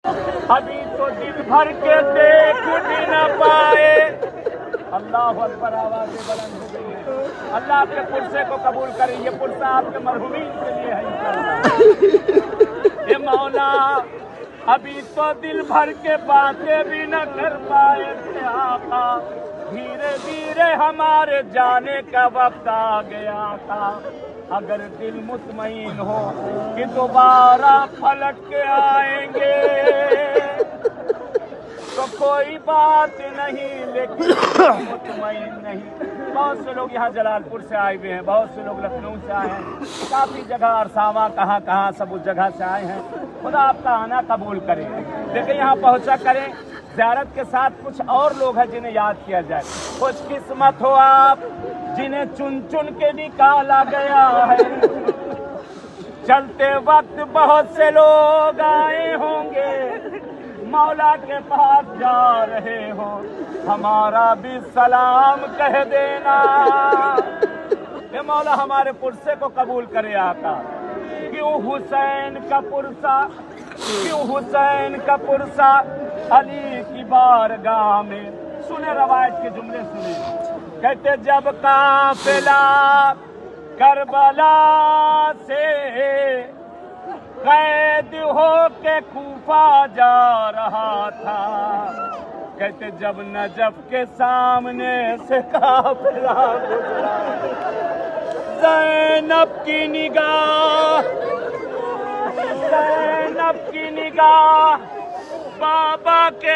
ابھی تو دل بھر کے دیکھ بھی نہ پائے. اللہ اکبر، آوازیں بلند ہو گئی ہیں. اللہ آپ کے پرسے کو قبول کرے. یہ پرسہ آپ کے مرحومین کے لیے ہے انشاءاللہ. اے مولا ابھی تو دل بھر کے باتیں بھی نہ کر پائے تھے آقا. دھیرے دھیرے ہمارے جانے کا وقت آ گیا تھا. اگر دل مطمئن ہو کہ دوبارہ پلٹ کے آئیں گے تو کوئی بات نہیں، لیکن مطمئن نہیں. بہت سے لوگ یہاں جلال پور سے آئے ہوئے ہیں، بہت سے لوگ لکھنؤ سے آئے ہیں، کافی جگہ ارساواں کہاں کہاں سب اس جگہ سے آئے ہیں. خدا آپ کا آنا قبول کرے. دیکھیں یہاں پہنچا کریں. زیارت کے ساتھ کچھ اور لوگ ہیں جنہیں یاد کیا جائے. خوش قسمت ہو آپ جنہیں چن چن کے نکالا گیا ہے. چلتے وقت بہت سے لوگ آئے ہوں گے، مولا کے پاس جا رہے ہو، ہمارا بھی سلام کہہ دینا. کہ مولا ہمارے پرسے کو قبول کرے آقا. کیوں حسین کا پرسہ، کیوں حسین کا پرسہ علی کی بارگاہ میں. سنے روایت کے جملے سنے. کہتے جب قافلہ کربلا سے قید ہو کے کوفہ جا رہا تھا، کہتے جب نجف کے سامنے سے قافلہ گزرا، زینب کی نگاہ، زینب کی نگاہ بابا کے